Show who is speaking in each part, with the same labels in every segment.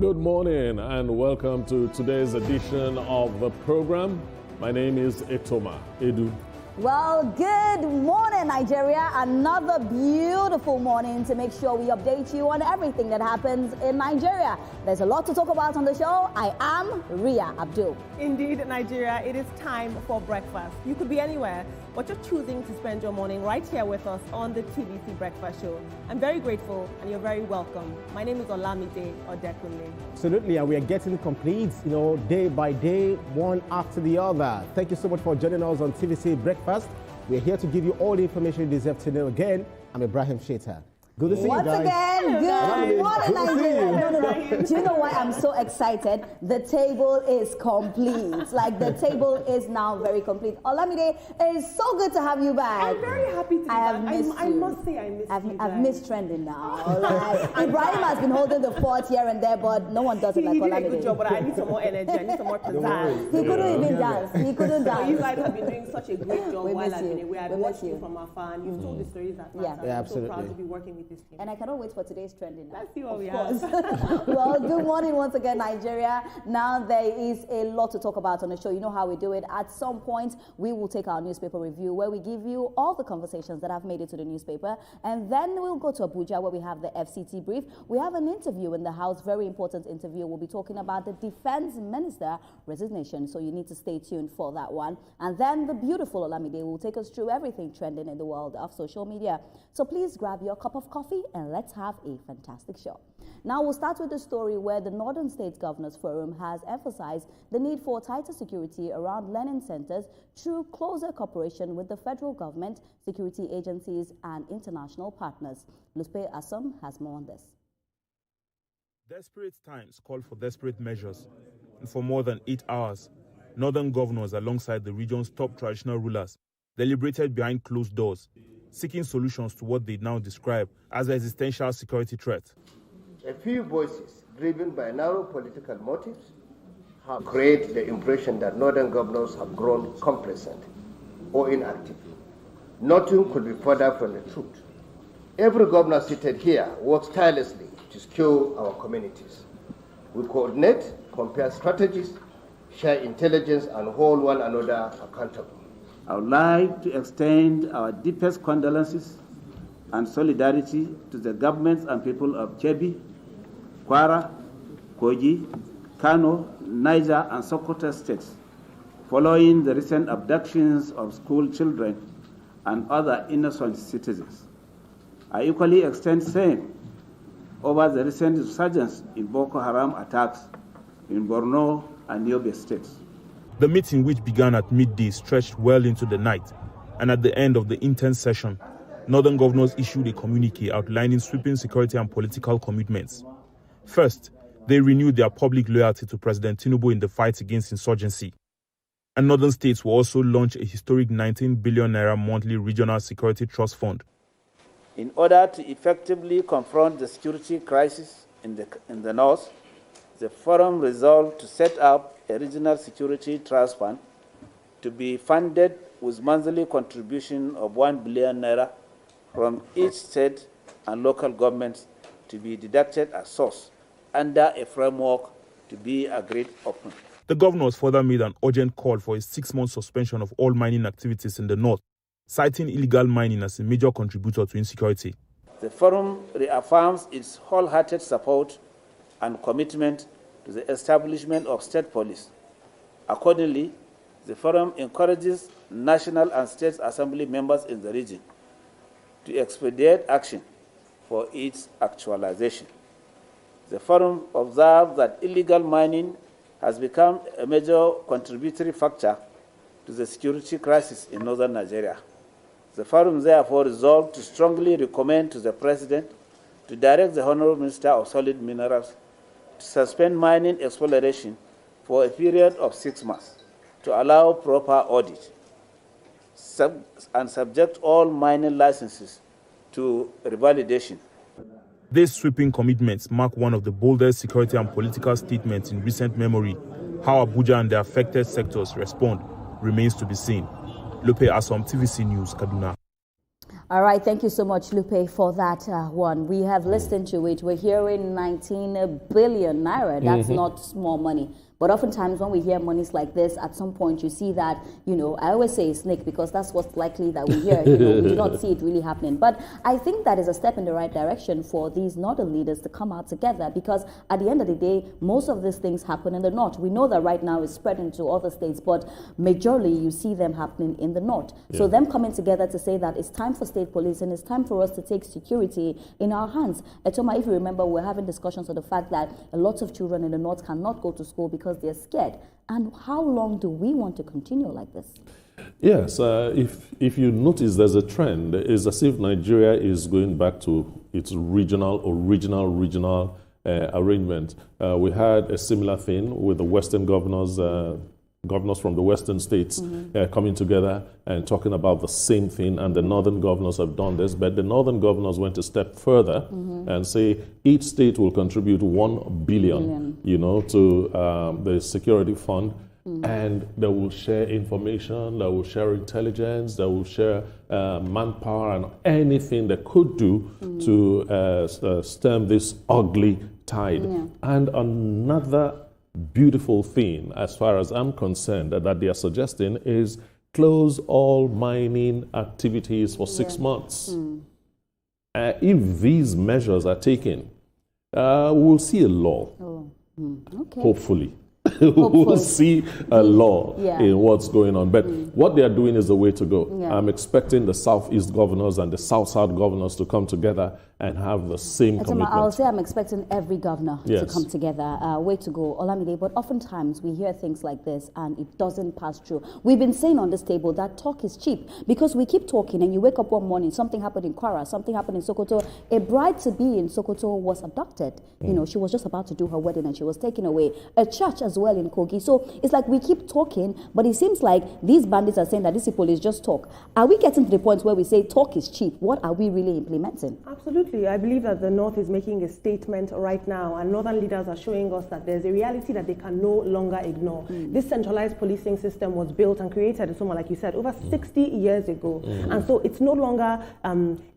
Speaker 1: Good morning and welcome to today's edition of the program. My name is Etoma Edu.
Speaker 2: Well, good morning, Nigeria. Another beautiful morning to make sure we update you on everything that happens in Nigeria. There's a lot to talk about on the show. I am Ria Abdul.
Speaker 3: Indeed, Nigeria, it is time for breakfast. You could be anywhere, but you're choosing to spend your morning right here with us on the TVC Breakfast Show. I'm very grateful and you're very welcome. My name is Olamide Odekunle.
Speaker 4: Absolutely, and we are getting complete, day by day, one after the other. Thank you so much for joining us on TVC Breakfast. We're here to give you all the information you deserve to know. Again, I'm Ibrahim Sheta. Good to see you guys.
Speaker 2: Once again, good morning, Nigeria. Do you know why I'm so excited? The table is complete. Like, the table is now very complete. Olamide, it is so good to have you back.
Speaker 3: I'm very happy to be back. I must say I missed you.
Speaker 2: I've missed trending now. Like, Ibrahim has been holding the fort here and there, but no one does it like Olamide.
Speaker 3: He did a good job, but I need some more energy. I need some more pizzazz.
Speaker 2: He couldn't even dance. He couldn't dance.
Speaker 3: You guys have been doing such a great job while I've been away. I've watched you from afar, and you've told the stories that matter.
Speaker 4: Yeah,
Speaker 3: I'm so
Speaker 4: absolutely.
Speaker 3: proud to be working with this team.
Speaker 2: And I cannot wait for today's trending.
Speaker 3: Let's see what we have.
Speaker 2: Well, good morning once again, Nigeria. Now there is a lot to talk about on the show. You know how we do it. At some point, we will take our newspaper review where we give you all the conversations that have made it to the newspaper. And then we'll go to Abuja where we have the FCT brief. We have an interview in the House, very important interview. We'll be talking about the Defense Minister resignation. So you need to stay tuned for that one. And then the beautiful Olamide will take us through everything trending in the world of social media. So please grab your cup of coffee and let's have a fantastic show. Now we'll start with the story where the Northern States Governors Forum has emphasized the need for tighter security around learning centers through closer cooperation with the federal government, security agencies, and international partners. Luspe Assam has more on this.
Speaker 5: Desperate times call for desperate measures, and for more than 8 hours, Northern governors alongside the region's top traditional rulers deliberated behind closed doors, seeking solutions to what they now describe as an existential security threat.
Speaker 6: A few voices, driven by narrow political motives, have created the impression that Northern governors have grown complacent or inactive. Nothing could be further from the truth. Every governor seated here works tirelessly to secure our communities. We coordinate, compare strategies, share intelligence, and hold one another accountable.
Speaker 7: I would like to extend our deepest condolences and solidarity to the governments and people of Kebbi, Kwara, Kogi, Kano, Niger, and Sokoto states following the recent abductions of school children and other innocent citizens. I equally extend same over the recent resurgence in Boko Haram attacks in Borno and Yobe states.
Speaker 5: The meeting, which began at midday, stretched well into the night, and at the end of the intense session, Northern governors issued a communique outlining sweeping security and political commitments. First, they renewed their public loyalty to President Tinubu in the fight against insurgency. And Northern states will also launch a historic 19 billion naira monthly regional security trust fund.
Speaker 7: In order to effectively confront the security crisis in the north, the forum resolved to set up a regional security trust fund to be funded with monthly contribution of 1 billion naira from each state and local governments to be deducted as source under a framework to be agreed upon.
Speaker 5: The governors further made an urgent call for a 6-month suspension of all mining activities in the north, citing illegal mining as a major contributor to insecurity.
Speaker 7: The forum reaffirms its wholehearted support and commitment to the establishment of state police. Accordingly, the forum encourages national and state assembly members in the region to expedite action for its actualization. The forum observes that illegal mining has become a major contributory factor to the security crisis in northern Nigeria. The forum therefore resolved to strongly recommend to the President to direct the Honorable Minister of Solid Minerals to suspend mining exploration for a period of 6 months to allow proper audit and subject all mining licenses to revalidation.
Speaker 5: These sweeping commitments mark one of the boldest security and political statements in recent memory. How Abuja and the affected sectors respond remains to be seen. Lupe Asom, TVC News, Kaduna.
Speaker 2: All right, thank you so much, Lupe, for that one. We have listened to it. We're hearing 19 billion naira. That's not small money. But oftentimes when we hear monies like this, at some point you see that, you know, I always say snake because that's what's likely that we hear. You know, we do not see it really happening. But I think that is a step in the right direction for these northern leaders to come out together, because at the end of the day, most of these things happen in the north. We know that right now it's spreading to other states, but majorly you see them happening in the north. Yeah. So them coming together to say that it's time for state police and it's time for us to take security in our hands. Etoma, if you remember, we're having discussions on the fact that a lot of children in the north cannot go to school because they're scared. And how long do we want to continue like this?
Speaker 1: Yes, if you notice there's a trend, it's as if Nigeria is going back to its original arrangement. We had a similar thing with the Western governors from the Western states coming together and talking about the same thing, and the Northern governors have done this, but the Northern governors went a step further and say each state will contribute 1 billion, you know, to the security fund, and they will share information, they will share intelligence, they will share manpower and anything they could do to stem this ugly tide. And another beautiful thing, as far as I'm concerned, that they are suggesting is close all mining activities for 6 months. If these measures are taken, we'll see a law.
Speaker 2: Okay.
Speaker 1: Hopefully. We'll see a law in what's going on. But what they are doing is the way to go. I'm expecting the Southeast governors and the South-South governors to come together and have the same commitment.
Speaker 2: I'll say I'm expecting every governor to come together. Way to go, Olamide. But oftentimes we hear things like this and it doesn't pass through. We've been saying on this table that talk is cheap, because we keep talking and you wake up one morning, something happened in Kwara, something happened in Sokoto. A bride-to-be in Sokoto was abducted. You know, she was just about to do her wedding and she was taken away. A church as well in Kogi. So it's like we keep talking, but it seems like these bandits are saying that these people is just talk. Are we getting to the point where we say talk is cheap? What are we really implementing?
Speaker 3: Absolutely. I believe that the North is making a statement right now, and Northern leaders are showing us that there's a reality that they can no longer ignore. This centralized policing system was built and created, like you said, over 60 years ago. And so it's no longer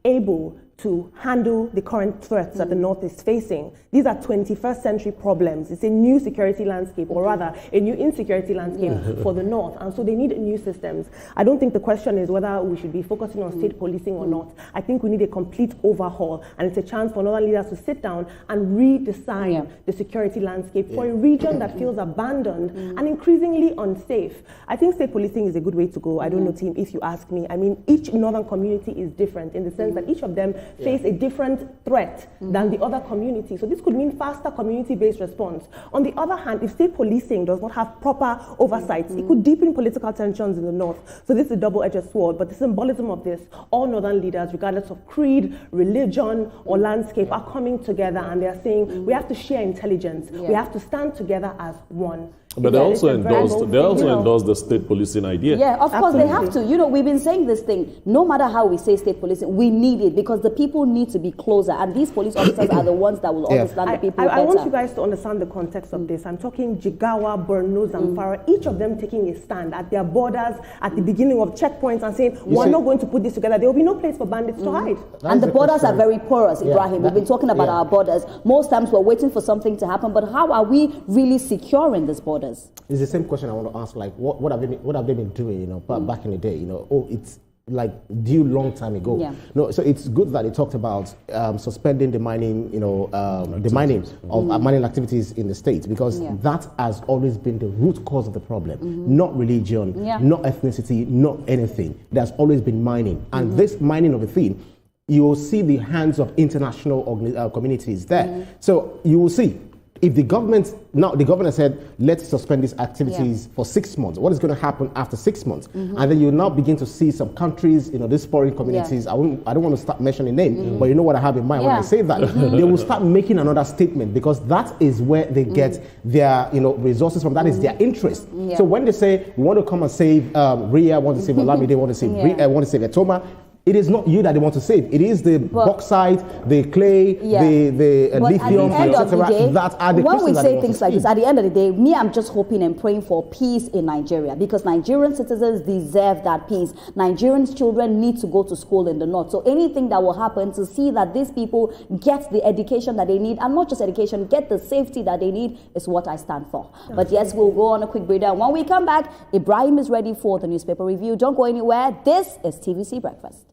Speaker 3: able to handle the current threats that the North is facing. These are 21st century problems. It's a new security landscape, or rather a new insecurity landscape for the North. And so they need new systems. I don't think the question is whether we should be focusing on state policing or not. I think we need a complete overhaul, and it's a chance for Northern leaders to sit down and redesign the security landscape for a region that feels abandoned and increasingly unsafe. I think state policing is a good way to go. I don't know, team, if you ask me. I mean, each Northern community is different in the sense that each of them face a different threat than the other community. So this could mean faster community-based response. On the other hand, if state policing does not have proper oversight, it could deepen political tensions in the North. So this is a double-edged sword, but the symbolism of this, all Northern leaders, regardless of creed, religion, or landscape, are coming together and they are saying, we have to share intelligence. We have to stand together as one.
Speaker 1: But they also endorse the state policing idea.
Speaker 2: Yeah, of course they have to. You know, we've been saying this thing. No matter how we say state policing, we need it because the people need to be closer, and these police officers are the ones that will understand the people better.
Speaker 3: I want you guys to understand the context of this. I'm talking Jigawa, Borno, Zamfara, each of them taking a stand at their borders at the beginning of checkpoints and saying, we're not going to put this together. There will be no place for bandits to hide.
Speaker 2: And the borders are very porous, Ibrahim. We've been talking about our borders. Most times we're waiting for something to happen, but how are we really securing this border?
Speaker 4: It's the same question I want to ask. Like, what have they been doing? You know, back in the day. You know, it's like due long time ago.
Speaker 2: Yeah.
Speaker 4: No, so it's good that they talked about suspending the mining. You know, the mining of mining activities in the state, because that has always been the root cause of the problem. Not religion, not ethnicity, not anything. There's always been mining, and this mining of a thing, you will see the hands of international communities there. So you will see. If the governor said, let's suspend these activities for 6 months, what is going to happen after 6 months? And then you now begin to see some countries, you know, these foreign communities, I don't want to start mentioning names, but you know what I have in mind when I say that. They will start making another statement, because that is where they get their, you know, resources from. That is their interest. So when they say, we want to come and save Ria, want to save Olamide, want to save want to save Etoma, it is not you that they want to save. It is the bauxite, the clay, the lithium, etc. That are the
Speaker 2: when we say things like
Speaker 4: this,
Speaker 2: at the end of the day, me, I'm just hoping and praying for peace in Nigeria, because Nigerian citizens deserve that peace. Nigerians' children need to go to school in the north. So anything that will happen to see that these people get the education that they need, and not just education, get the safety that they need, is what I stand for. But yes, we'll go on a quick breather. And when we come back, Ibrahim is ready for the newspaper review. Don't go anywhere. This is TVC Breakfast.